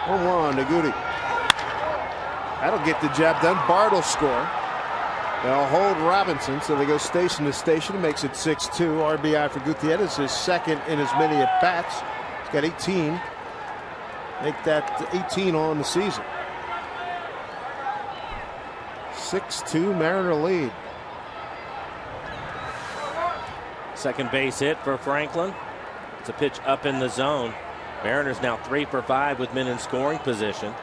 0-1 to Goody. That'll get the job done. Bart will score. They'll hold Robinson, so they go station to station. Makes it 6-2. RBI for Gutierrez, his second in as many at bats. He's got 18. Make that 18 on the season. 6-2 Mariner lead. Second base hit for Franklin. It's a pitch up in the zone. Mariners now 3 for 5 with men in scoring position.